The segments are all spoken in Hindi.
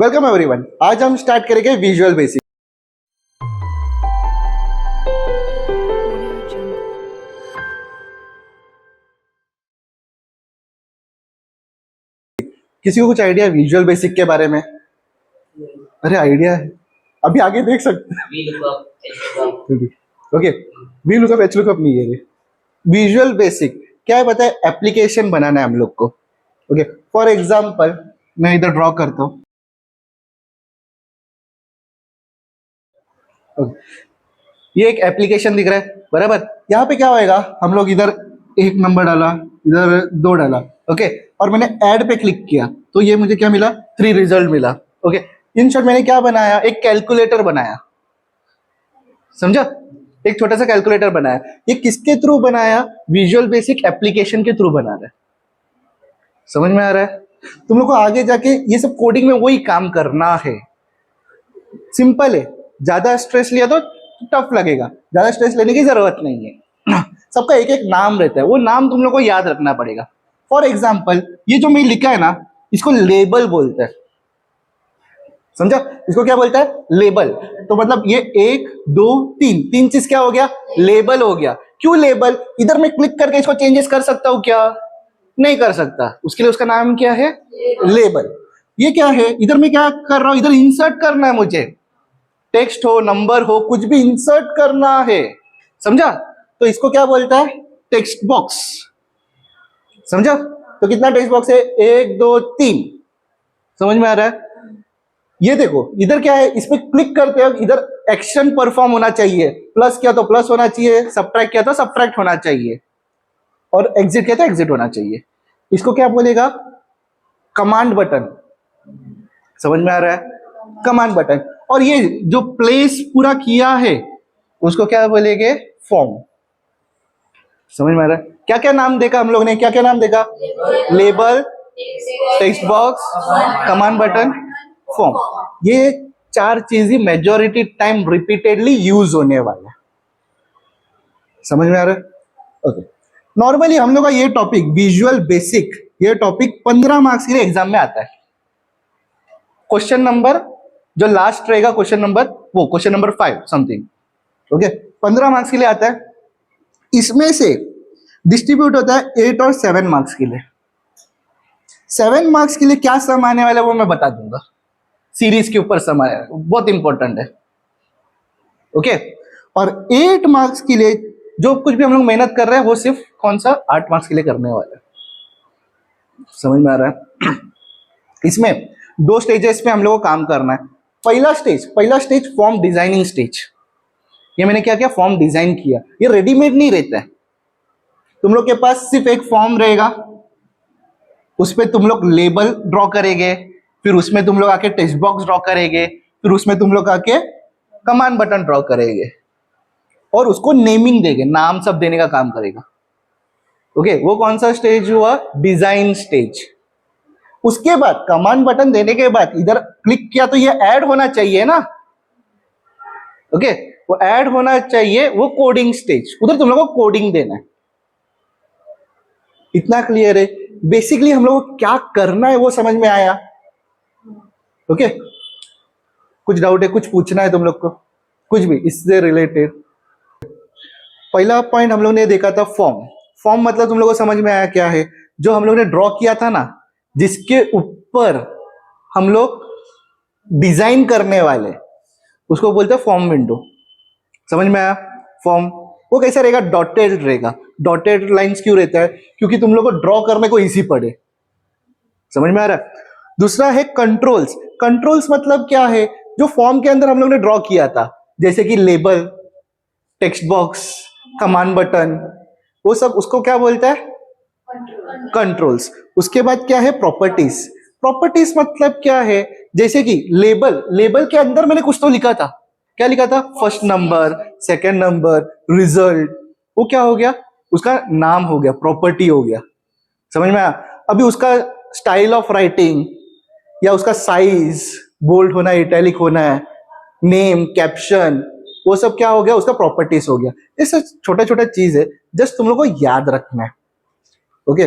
Welcome everyone. आज हम स्टार्ट करेंगे विजुअल बेसिक। किसी को कुछ आइडिया है विजुअल बेसिक के बारे में? अरे आइडिया है, अभी आगे देख सकते हैं। Okay, V lookup H lookup नहीं है ये। विजुअल बेसिक क्या है पता है? एप्लीकेशन बनाना है हम लोग को। ओके, फॉर एग्जाम्पल मैं इधर ड्रॉ करता हूँ। ये एक एप्लीकेशन दिख रहा है बराबर। यहाँ पे क्या होएगा, हम लोग इधर एक नंबर डाला, इधर दो डाला, ओके, और मैंने ऐड पे क्लिक किया तो ये मुझे क्या मिला? 3 रिजल्ट मिला। ओके, इन शॉर्ट मैंने क्या बनाया? एक कैलकुलेटर बनाया। समझा? एक छोटा सा कैलकुलेटर बनाया। ये किसके थ्रू बनाया? विजुअल बेसिक एप्लीकेशन के थ्रू बना रहा है। समझ में आ रहा है? तुम लोग को आगे जाके ये सब कोडिंग में वही काम करना है। सिंपल है, ज्यादा स्ट्रेस लिया तो टफ लगेगा, ज्यादा स्ट्रेस लेने की जरूरत नहीं है। सबका एक एक नाम रहता है, वो नाम तुम लोग को याद रखना पड़ेगा। फॉर एग्जाम्पल ये जो मैं लिखा है ना, इसको लेबल बोलते हैं। समझा? इसको क्या बोलता है? लेबल। तो मतलब ये 1 2 3 तीन चीज क्या हो गया? लेबल हो गया। क्यों लेबल? इधर मैं क्लिक करके इसको चेंजेस कर सकता हूं क्या? नहीं कर सकता। उसके लिए उसका नाम क्या है? लेबल। ये क्या है? इधर मैं क्या कर रहा हूं? इधर इंसर्ट करना है मुझे। टेक्स्ट हो, नंबर हो, कुछ भी इंसर्ट करना है। समझा? तो इसको क्या बोलता है? Text box. समझा? तो कितना टेक्स्ट बॉक्स है? 1 2 3। समझ में आ रहा है? ये देखो इधर क्या है, इस पे क्लिक करते हो, इधर एक्शन परफॉर्म होना चाहिए। प्लस किया तो प्लस होना चाहिए, सब्ट्रैक्ट किया तो सब्ट्रैक्ट होना चाहिए, और एग्जिट किया तो एग्जिट होना चाहिए। इसको क्या बोलेगा? Command button. समझ में आ रहा है? Command button. और ये जो प्लेस पूरा किया है उसको क्या बोलेंगे? फॉर्म। समझ में आ रहा है? क्या क्या नाम देखा हम लोग ने? क्या क्या नाम देखा? Label, text box, command button, form. ये 4 चीज ही मेजोरिटी टाइम रिपीटेडली यूज होने वाला है। समझ में आ रहा है? ओके, नॉर्मली हम लोग का ये टॉपिक विजुअल बेसिक, ये टॉपिक 15 मार्क्स के लिए एग्जाम में आता है। क्वेश्चन नंबर जो लास्ट रहेगा, क्वेश्चन नंबर, वो question number 5 something. Okay, 15 marks के लिए आता है। इसमें से डिस्ट्रीब्यूट होता है 8 और 7 मार्क्स के लिए। 7 मार्क्स के लिए क्या सम आने वाला है वो मैं बता दूंगा। सीरीज के ऊपर सम आया, बहुत इंपॉर्टेंट है। ओके, और 8 मार्क्स के लिए जो कुछ भी हम लोग मेहनत कर रहे हैं वो सिर्फ कौन सा? 8 मार्क्स के लिए करने वाला है। समझ में आ रहा है? इसमें 2 स्टेजेस पे हम लोग को काम करना है। पहला स्टेज फॉर्म डिजाइनिंग स्टेज। ये मैंने क्या किया? फॉर्म डिजाइन किया। ये रेडीमेड नहीं रहता है। तुम लोग के पास सिर्फ एक फॉर्म रहेगा, उस पर तुम लोग लेबल ड्रॉ करेंगे, फिर उसमें तुम लोग आके टेक्स्ट बॉक्स ड्रॉ करेंगे, फिर उसमें तुम लोग आके कमांड बटन ड्रॉ करेंगे, और उसको नेमिंग देंगे, नाम सब देने का काम करेगा। ओके, वो कौन सा स्टेज हुआ? Design stage. उसके बाद कमांड बटन देने के बाद इधर क्लिक किया तो ये ऐड होना चाहिए ना। ओके, वो ऐड होना चाहिए, वो कोडिंग स्टेज। उधर तुम लोग को कोडिंग देना है। इतना क्लियर है? बेसिकली हम लोग को क्या करना है वो समझ में आया? ओके, कुछ डाउट है? कुछ पूछना है तुम लोग को? कुछ भी इससे रिलेटेड? पहला पॉइंट हम लोग ने देखा था फॉर्म। फॉर्म मतलब तुम लोग को समझ में आया क्या है? जो हम लोग ने ड्रॉ किया था ना, जिसके ऊपर हम लोग डिजाइन करने वाले, उसको बोलते हैं फॉर्म विंडो। समझ में आया? फॉर्म वो कैसा रहेगा? डॉटेड रहेगा। डॉटेड लाइंस क्यों रहता है? क्योंकि तुम लोग को ड्रॉ करने को इजी पड़े। समझ में आ रहा है? दूसरा है कंट्रोल्स। कंट्रोल्स मतलब क्या है? जो फॉर्म के अंदर हम लोग ने ड्रॉ किया था, जैसे कि label, text box, command button, वो सब उसको क्या बोलता है? कंट्रोल्स। उसके बाद क्या है? प्रॉपर्टीज। प्रॉपर्टीज मतलब क्या है? जैसे कि लेबल, लेबल के अंदर मैंने कुछ तो लिखा था। क्या लिखा था? First number, second number, result. वो क्या हो गया? उसका नाम हो गया, प्रॉपर्टी हो गया। समझ में आया? अभी उसका स्टाइल ऑफ राइटिंग या उसका साइज, बोल्ड होना है, इटैलिक होना है, नेम, कैप्शन, वो सब क्या हो गया? उसका प्रॉपर्टीज हो गया। ये सब छोटा छोटा चीज है, जस्ट तुम लोग को याद रखना है। ओके,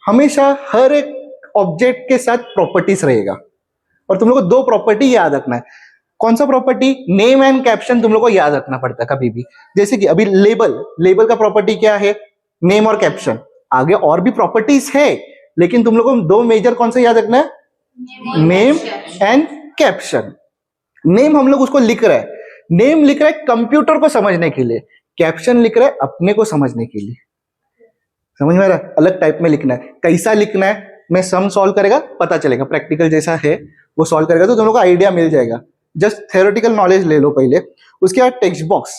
हमेशा हर एक ऑब्जेक्ट के साथ प्रॉपर्टीज रहेगा। और तुम लोग को दो प्रॉपर्टी याद रखना है। कौन सा प्रॉपर्टी? नेम एंड कैप्शन तुम लोग को याद रखना पड़ता है कभी भी। जैसे कि अभी लेबल का प्रॉपर्टी क्या है? नेम और कैप्शन। आगे और भी प्रॉपर्टीज है, लेकिन तुम लोग को दो मेजर कौन सा याद रखना है? Name and caption. नेम हम लोग उसको लिख रहे हैं, नेम लिख रहा है कंप्यूटर को समझने के लिए, कैप्शन लिख रहा है अपने को समझने के लिए। समझ में आ रहा है? अलग टाइप में लिखना है। कैसा लिखना है? मैं सम सॉल्व करेगा पता चलेगा, प्रैक्टिकल जैसा है वो सॉल्व करेगा तो तुम लोग को आइडिया मिल जाएगा। जस्ट थ्योरेटिकल नॉलेज ले लो पहले, उसके बाद टेक्स्ट बॉक्स।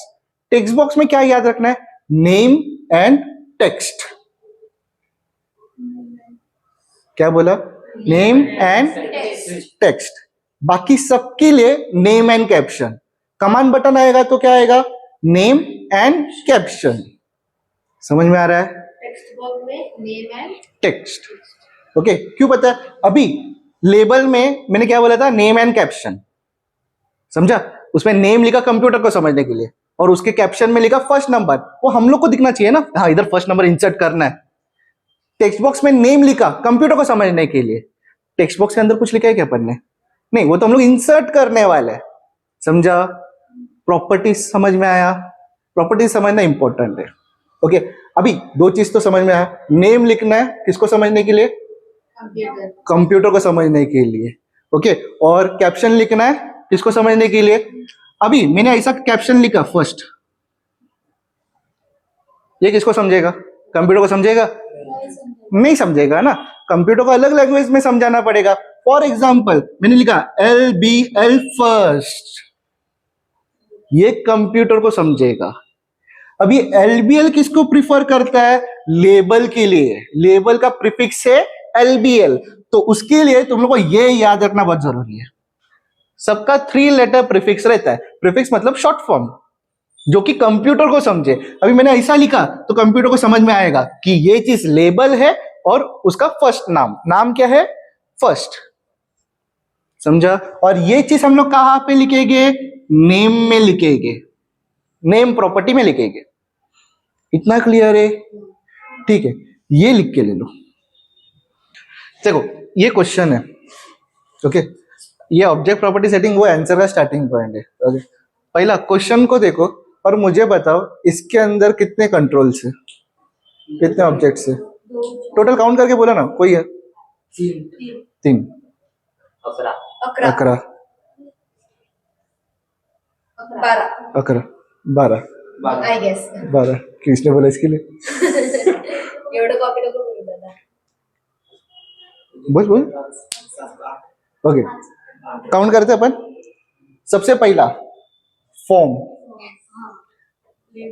टेक्स्ट बॉक्स में क्या याद रखना है? Name and text. क्या बोला? Name and text. बाकी सबके लिए name and caption. Command button आएगा तो क्या आएगा? Name and caption. समझ में आ रहा है? टेक्स्ट बॉक्स में नेम एंड टेक्स्ट। ओके, क्यों पता है? अभी लेबल में मैंने क्या बोला था? Name and caption. समझा? उसमें नेम लिखा कंप्यूटर को समझने के लिए, और उसके कैप्शन में लिखा फर्स्ट नंबर, वो हम लोग को दिखना चाहिए ना, हाँ इधर फर्स्ट नंबर इंसर्ट करना है। टेक्स्ट बॉक्स में नेम लिखा कंप्यूटर को समझने के लिए, टेक्स्ट बॉक्स के अंदर कुछ लिखा है क्या अपन ने? नहीं, वो तो हम लोग इंसर्ट करने वाले हैं। समझा? प्रॉपर्टीज समझ में आया? प्रॉपर्टीज समझना इंपॉर्टेंट है। ओके, अभी दो चीज तो समझ में आया। नेम लिखना है किसको समझने के लिए? कंप्यूटर को समझने के लिए। ओके, और कैप्शन लिखना है किसको समझने के लिए? अभी मैंने ऐसा कैप्शन लिखा फर्स्ट, ये किसको समझेगा? कंप्यूटर को समझेगा? नहीं समझेगा ना, कंप्यूटर को अलग लैंग्वेज में समझाना पड़ेगा। फॉर एग्जाम्पल मैंने लिखा LBL फर्स्ट, ये कंप्यूटर को समझेगा। अभी LBL किसको प्रिफर करता है? लेबल के लिए। लेबल का प्रीफिक्स है LBL, तो उसके लिए तुम लोग को ये याद रखना बहुत जरूरी है। सबका 3 लेटर प्रीफिक्स रहता है। प्रीफिक्स मतलब शॉर्ट फॉर्म, जो कि कंप्यूटर को समझे। अभी मैंने ऐसा लिखा तो कंप्यूटर को समझ में आएगा कि ये चीज लेबल है और उसका फर्स्ट नाम क्या है? फर्स्ट। समझा? और ये चीज हम लोग कहां पे लिखेंगे? नेम में लिखेंगे, नेम प्रॉपर्टी में लिखेंगे। इतना क्लियर है? ठीक है, ये लिख के ले लो। देखो ये क्वेश्चन है, ओके, ये ऑब्जेक्ट प्रॉपर्टी सेटिंग वो आंसर का स्टार्टिंग पॉइंट है। ओके, पहला क्वेश्चन को देखो और मुझे बताओ इसके अंदर कितने कंट्रोल्स है, कितने ऑब्जेक्ट्स है? टोटल काउंट करके बोला ना, कोई है? 3 11 12 आई गेस 12। किसने बोला इसके लिए? एवढं कॉपी नको करू दादा. बोल। ओके, काउंट करते अपन। सबसे पहला फॉर्म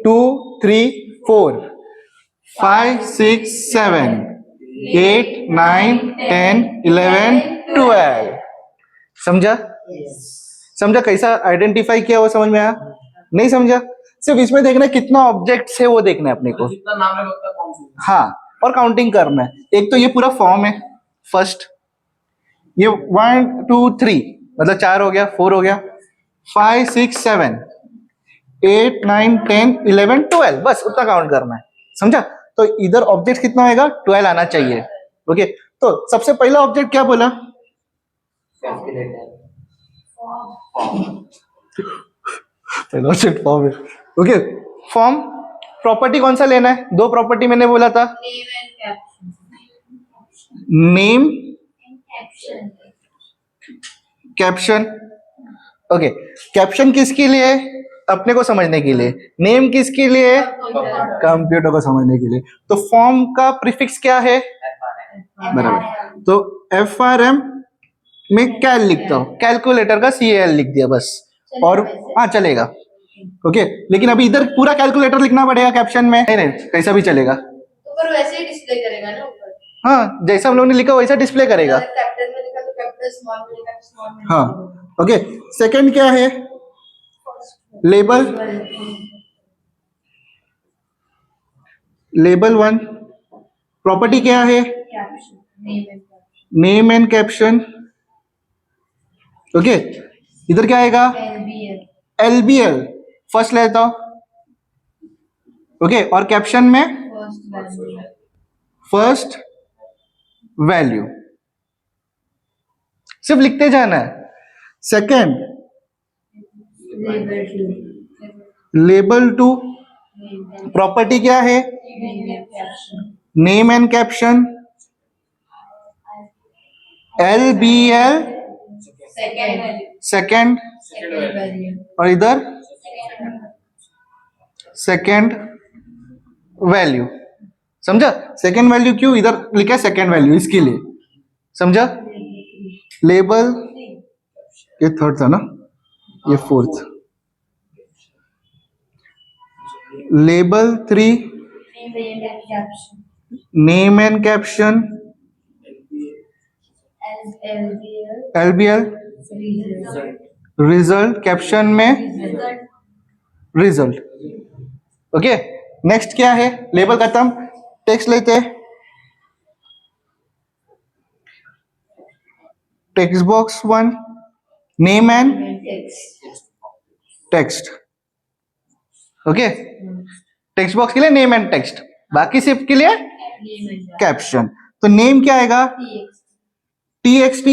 2 3 4 5 6 7 8 9 10 11 12। समझा? समझा? कैसा आइडेंटिफाई किया वो समझ में आया? नहीं समझा? सिर्फ इसमें देखना है कितना ऑब्जेक्ट्स है वो देखना है अपने को, जितना नाम है उतना काउंट। हाँ, और काउंटिंग करना है। एक तो ये पूरा फॉर्म है फर्स्ट, ये 1 2 3 मतलब 4 हो गया, 4 हो गया, 5 6 7 8 9 10 11 12, बस उतना काउंट करना है। समझा? तो इधर ऑब्जेक्ट कितना आएगा? 12 आना चाहिए। ओके, तो सबसे पहला ऑब्जेक्ट क्या बोला? पहला ऑब्जेक्ट फॉर्म है। ओके, फॉर्म प्रॉपर्टी कौन सा लेना है? 2 प्रॉपर्टी मैंने बोला था, नेम कैप्शन। ओके, कैप्शन किसके लिए? अपने को समझने के लिए। नेम किसके लिए? कंप्यूटर को समझने के लिए। तो फॉर्म का प्रीफिक्स क्या है? बराबर, तो FRM में कैल लिखता हूं, कैलकुलेटर का CAL लिख दिया बस, और हाँ चलेगा। ओके, लेकिन अभी इधर पूरा कैलकुलेटर लिखना पड़ेगा कैप्शन में। नहीं, कैसा भी चलेगा। तो पर वैसे ही डिस्प्ले करेगा ना ऊपर। हाँ, जैसा हम लोगों ने लिखा वैसा डिस्प्ले करेगा। कैपिटल में लिखा तो कैपिटल, स्मॉल में लिखा तो स्मॉल में। हाँ, ओके। सेकंड क्या है? लेबल। लेबल 1 प्रॉपर्टी क्या है? Name and caption. ओके, इधर क्या आएगा? LBL फर्स्ट लेता हूं। ओके, और कैप्शन में फर्स्ट वैल्यू। सिर्फ लिखते जाना है। Second, label two label two property क्या है? Name and caption, LBL second, और इधर सेकंड वैल्यू। समझा? सेकंड वैल्यू क्यों इधर लिखा है? सेकंड वैल्यू इसके लिए, समझा? लेबल, ये थर्ड था ना, ये fourth. Label 3, name and caption, LBL, result, caption में रिजल्ट। ओके, नेक्स्ट क्या है? लेबल खत्म, टेक्स्ट लेते हैं। Text box 1, name and text. Okay, text box के लिए नेम एंड टेक्स्ट, बाकी सिर्फ के लिए कैप्शन। तो नेम क्या आएगा? TXT,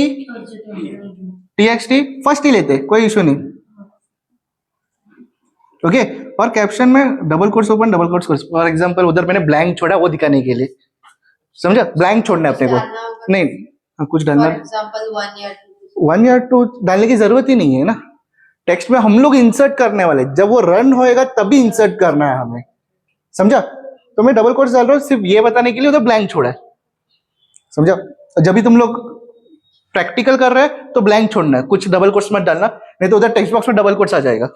TXT फर्स्ट ही लेते, कोई इशू नहीं। ओके, और कैप्शन में double quotes open, double quotes close. For example उधर मैंने ब्लैंक छोड़ा वो दिखाने के लिए, समझा? ब्लैंक छोड़ना है अपने को, नहीं हाँ, कुछ डालना। फॉर एग्जांपल 1 या 1 या 2 डालने की जरूरत ही नहीं है ना, टेक्स्ट में हम लोग इंसर्ट करने वाले, जब वो रन होएगा तभी इंसर्ट करना है हमें, समझा? तो मैं डबल कोट्स डाल रहा हूँ सिर्फ ये बताने के लिए उधर ब्लैंक छोड़ा है, समझा? जब भी तुम लोग प्रैक्टिकल कर रहे हैं तो ब्लैंक छोड़ना है, कुछ डबल कोट्स मत डालना, नहीं तो उधर टेक्स्ट बॉक्स में डबल कोट्स आ जाएगा,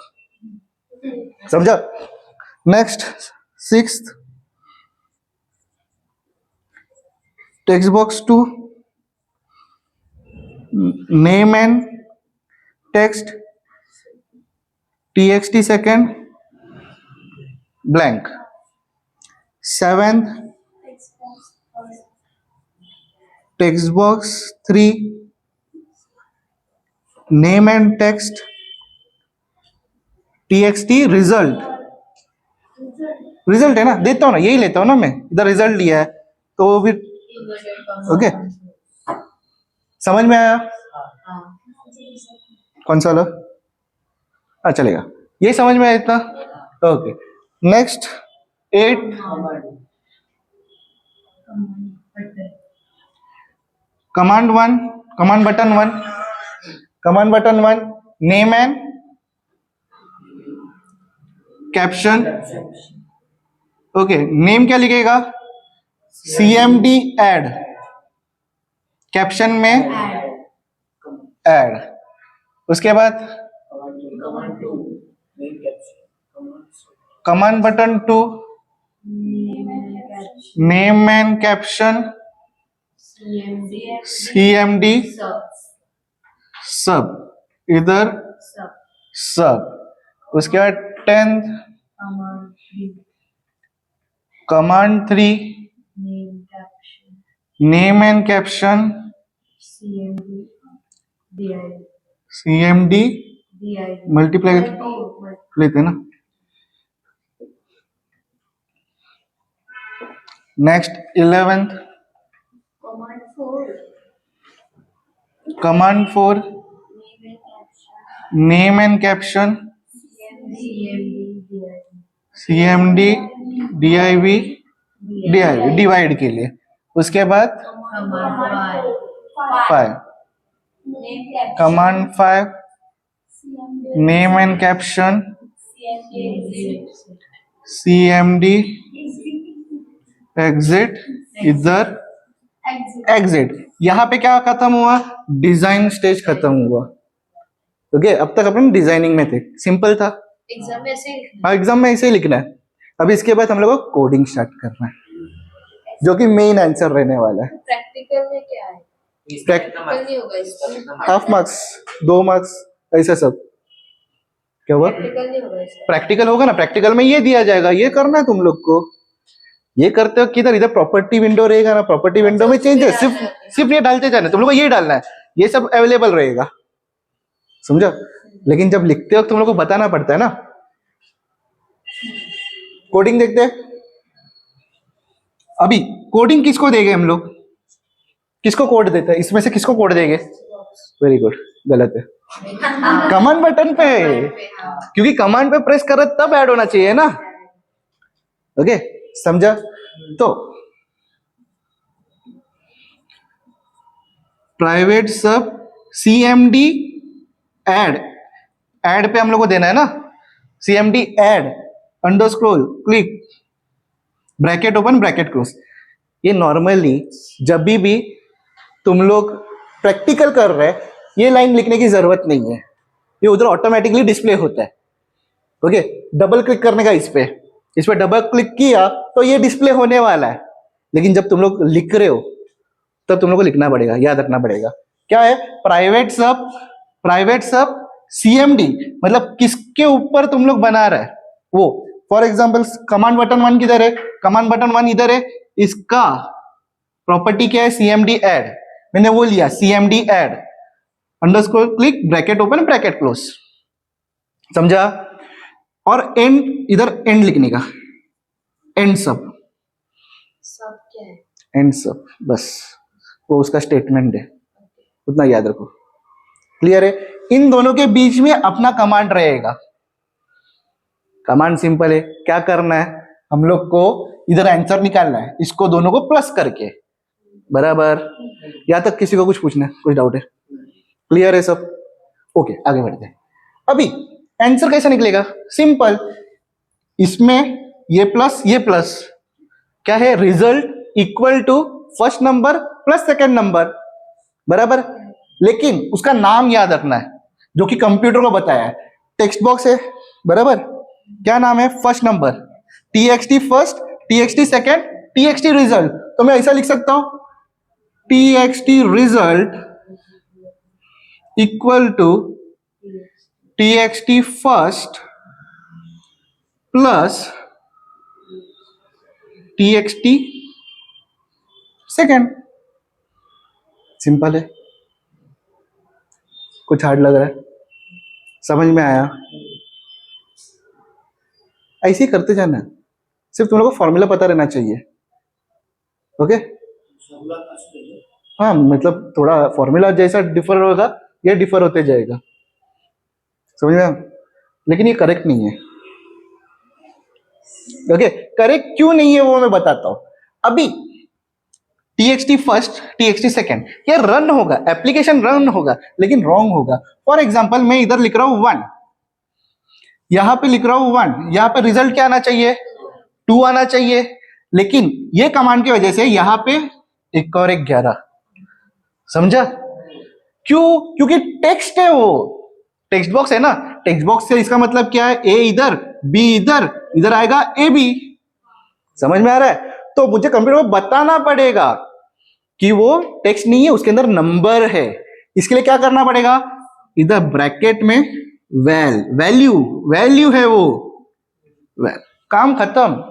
समझा? Next 6th, text box 2, name and text, TXT second, blank. 7th, text box 3, name and text, TXT result. Result है ना, देता हूं ना, यही लेता हूं ना मैं, इधर रिजल्ट लिया है तो वो भी। ओके, समझ में आया? कौन सा वाला? हाँ चलेगा, ये समझ में आया इतना। Okay, next 8, command 1, command button 1, command button 1, name and caption. Okay, name क्या लिखेगा? CMD ऐड, कैप्शन में ऐड। उसके बाद command button 2, name and caption, CMD सब, इधर सब। उसके बाद 10th, command 3, name and caption, CMD multiply लेते ना। Next 11th, command 4, name and caption, CMD DIV divide के लिए। उसके बाद 5, command 5, name and caption, CMD exit, इधर एग्जिट। यहां पे क्या खत्म हुआ? डिजाइन स्टेज खत्म हुआ। ओके, अब तक अपन डिजाइनिंग में थे, सिंपल था। एग्जाम में ऐसे ही हाँ, एग्जाम में ऐसे ही लिखना है। अभी इसके बाद हम लोग को कोडिंग स्टार्ट करना है, जो कि मेन आंसर रहने वाला है। प्रैक्टिकल में क्या है? प्रैक्टिकल नहीं होगा इसका, हाफ मार्क्स, 2 मार्क्स, ऐसा सब। क्या हुआ? प्रैक्टिकल नहीं होगा इसका। प्रैक्टिकल होगा ना, प्रैक्टिकल में ये दिया जाएगा, ये करना है तुम लोग को। ये करते हो किधर? इधर प्रॉपर्टी विंडो रहेगा ना, प्रॉपर्टी विंडो में चेंज है, सिर्फ ये डालते जाना, तुम लोग को ये डालना है, ये सब अवेलेबल रहेगा, समझो? लेकिन जब लिखते हो तुम लोग को बताना पड़ता है ना। कोडिंग देखते हैं। अभी कोडिंग किसको देंगे हम लोग? किसको कोड देते हैं इसमें से? किसको कोड देंगे? बॉक्स वेरी गुड, गलत है, कमांड बटन पे, क्योंकि कमांड पे प्रेस कर तब ऐड होना चाहिए ना। ओके, समझा? तो private sub CMD add, add पे हम लोग को देना है ना, CMD add underscore click bracket open bracket close. ये नॉर्मली जब भी तुम लोग प्रैक्टिकल कर रहे हैं, ये लाइन लिखने की जरूरत नहीं है, ये उधर ऑटोमेटिकली डिस्प्ले होता है। ओके, डबल क्लिक करने का इस पे डबल क्लिक किया तो ये डिस्प्ले होने वाला है, लेकिन जब तुम लोग लिख रहे हो तब तुम लोग को लिखना पड़ेगा, याद रखना पड़ेगा। क्या है? प्राइवेट सब CMD, मतलब किसके ऊपर तुम लोग बना रहे है वो। फॉर एग्जाम्पल कमांड बटन 1 किधर है? कमांड बटन 1 इधर है, इसका प्रॉपर्टी क्या है? CMD ऐड, मैंने वो लिया CMD add underscore click bracket open bracket close. समझा? और एंड, इधर एंड लिखने का, एंड सब क्या है? एंड सब, बस वो उसका स्टेटमेंट है, उतना याद रखो। क्लियर है? इन दोनों के बीच में अपना कमांड रहेगा। कमांड सिंपल है, क्या करना है हम लोग को? इधर आंसर निकालना है, इसको दोनों को प्लस करके, बराबर। या तक किसी को कुछ पूछना है, कुछ डाउट है? क्लियर है सब? ओके, आगे बढ़ते हैं। अभी आंसर कैसा निकलेगा? सिंपल, इसमें ये प्लस क्या है? Result equal to first number plus second number, बराबर। लेकिन उसका नाम याद रखना है, जो कि कंप्यूटर को बताया है। टेक्स्ट बॉक्स है, बराबर। क्या नाम है? First number, TXT first, TXT second, TXT result. तो मैं ऐसा लिख सकता हूं, TXT result equal to TXT first plus TXT second. Simple है, कुछ हार्ड लग रहा है? समझ में आया? ऐसे ही करते जाना, सिर्फ तुम लोग को फॉर्मूला पता रहना चाहिए। ओके, हाँ, मतलब थोड़ा फॉर्मूला जैसा डिफर होगा, ये डिफर होते जाएगा, समझ में आया? लेकिन ये करेक्ट नहीं है। ओके, करेक्ट क्यों नहीं है वो मैं बताता हूं। अभी TXT फर्स्ट, TXT सेकेंड, ये रन होगा, एप्लीकेशन रन होगा, लेकिन रॉन्ग होगा। फॉर एग्जाम्पल मैं इधर लिख रहा हूं 1, यहां पे लिख रहा हूं 1, यहां पे रिजल्ट क्या आना चाहिए? 2 आना चाहिए, लेकिन ये कमांड की वजह से यहां पे 1 और 1 11। समझा? क्यों? क्योंकि टेक्स्ट है, वो टेक्स्ट बॉक्स है ना। टेक्स्ट बॉक्स से इसका मतलब क्या है? A इधर, B इधर, इधर आएगा AB। समझ में आ रहा है? तो मुझे कंप्यूटर को बताना पड़ेगा कि वो टेक्स्ट नहीं है, उसके अंदर नंबर है। इसके लिए क्या करना पड़ेगा? इधर ब्रैकेट में वैल्यू है वो, काम खत्म।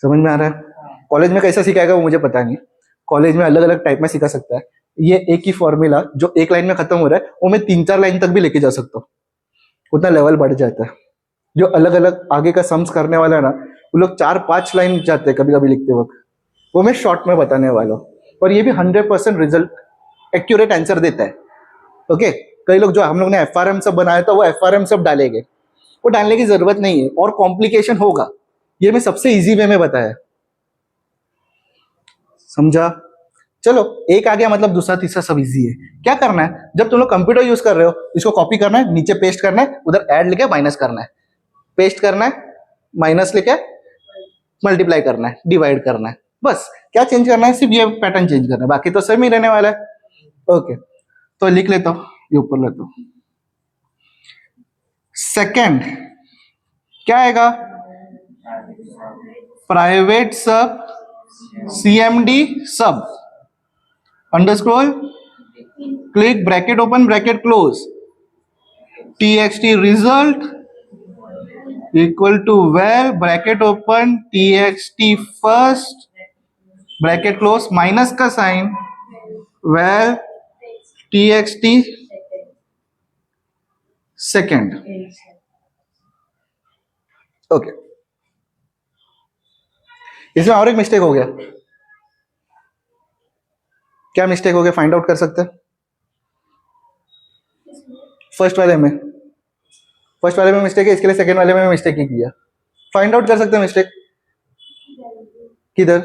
समझ में आ रहा है? कॉलेज में कैसा सिखाएगा वो मुझे पता नहीं, कॉलेज में अलग अलग टाइप में सिखा सकता है। ये एक ही फॉर्मूला जो एक लाइन में खत्म हो रहा है, वो मैं 3-4 लाइन तक भी लेके जा सकता हूँ, उतना लेवल बढ़ जाता है। जो अलग अलग आगे का सम्स करने वाला है ना, वो लोग 4-5 लाइन जाते हैं कभी कभी लिखते वक्त, वो मैं शॉर्ट में बताने वाला हूँ। और ये भी 100% रिजल्ट एक्यूरेट आंसर देता है। ओके, कई लोग जो हम लोग ने FRM सब बनाया था, वो FRM सब डालेंगे, वो डालने की जरूरत नहीं है, और कॉम्प्लिकेशन होगा। ये मैं सबसे इजी वे में बताया, समझा? चलो, एक आ गया, मतलब दूसरा तीसरा सब इजी है। क्या करना है? जब तुम लोग कंप्यूटर यूज कर रहे हो, इसको कॉपी करना है, नीचे पेस्ट करना है, उधर ऐड लिखे माइनस करना है, पेस्ट करना है, माइनस लिखे मल्टीप्लाई करना है, डिवाइड करना है। बस क्या चेंज करना है? सिर्फ ये पैटर्न चेंज करना है, बाकी तो सेम ही रहने वाला है। ओके, तो लिख लेता हूं, ये ऊपर लेता हूं। सेकेंड क्या आएगा? Private sub CMD sub underscore click bracket open bracket close TXT result equal to val bracket open TXT first bracket close minus का sign val TXT second. Okay, इसमें और एक मिस्टेक हो गया। क्या मिस्टेक हो गया? फाइंड आउट कर सकते हैं? फर्स्ट वाले में मिस्टेक है, इसके लिए सेकंड वाले में मिस्टेक ही किया। फाइंड आउट कर सकते हैं मिस्टेक किधर?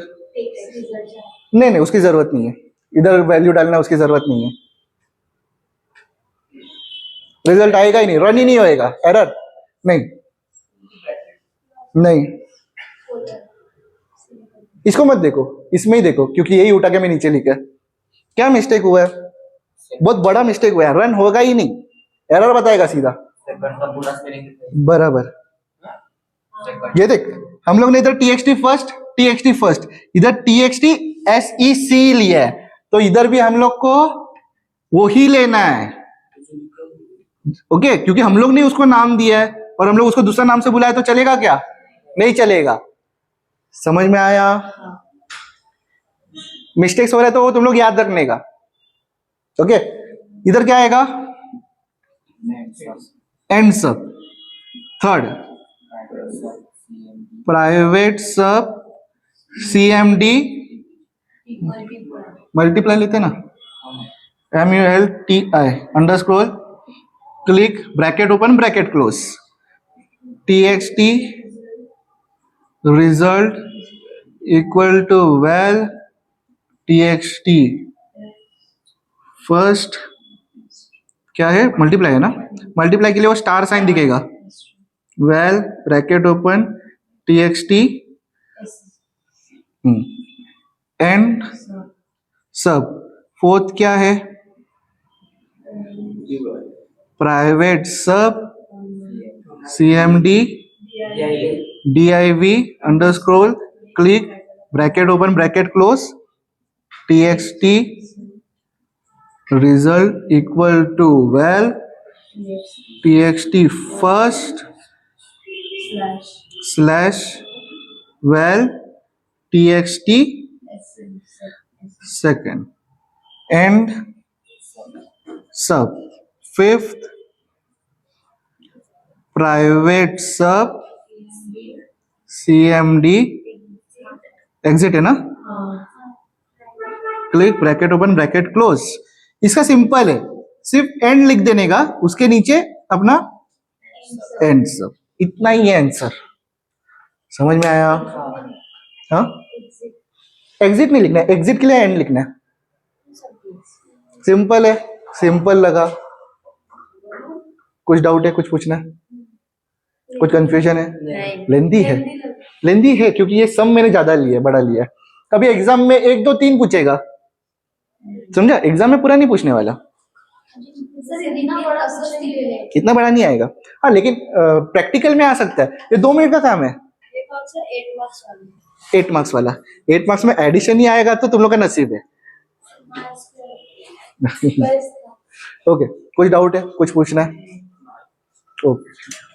नहीं उसकी जरूरत नहीं है, इधर वैल्यू डालना उसकी जरूरत नहीं है, रिजल्ट आएगा ही नहीं, रन ही नहीं होएगा, एरर नहीं। इसको मत देखो, इसमें ही देखो, क्योंकि यही उठा के मैं नीचे लिखा है। क्या मिस्टेक हुआ है? बहुत बड़ा मिस्टेक हुआ है, रन होगा ही नहीं, एरर बताएगा सीधा। बराबर, ये देख, हम लोग ने इधर टीएक्सटी फर्स्ट, इधर टीएक्सटी SEC लिया है, तो इधर भी हम लोग को वो ही लेना है। ओके, क्योंकि हम लोग ने उसको नाम दिया है और हम लोग उसको दूसरा नाम से बुलाए तो चलेगा क्या? नहीं चलेगा। समझ में आया? मिस्टेक्स हो रहे तो वो तुम लोग याद रखने का। ओके, इधर क्या आएगा? End sub. Third, private sub CMD multiply लेते ना, MULTI underscore click bracket open bracket close TXT result equal to val TXT first, क्या है? मल्टीप्लाई है ना, मल्टीप्लाई के लिए वो स्टार साइन दिखेगा, val bracket open TXT end sub. Fourth क्या है? Private sub CMD DIV underscore click bracket open bracket close TXT result equal to val TXT first slash val TXT second end sub. Fifth, private sub CMD exit है ना, click bracket open bracket close. इसका सिंपल है, सिर्फ एंड लिख देने का, उसके नीचे अपना एंड सब, इतना ही है आंसर। समझ में आया? हाँ, एग्जिट नहीं लिखना है, एग्जिट के लिए एंड लिखना है। सिंपल है, सिंपल लगा? कुछ डाउट है, कुछ पूछना है, कुछ कंफ्यूजन है? लेंदी है क्योंकि ये सम मैंने ज्यादा लिया, बड़ा लिया। कभी एग्जाम में 1 2 3 पूछेगा, समझा? एग्जाम में पूरा नहीं पूछने वाला, इतना बड़ा नहीं आएगा। हाँ, लेकिन प्रैक्टिकल में आ सकता है। ये 2 मिनट का काम है। 8 मार्क्स वाला, 8 मार्क्स में एडिशन ही आएगा तो तुम लोग का नसीब है। ओके, कुछ डाउट है, कुछ पूछना है? ओके।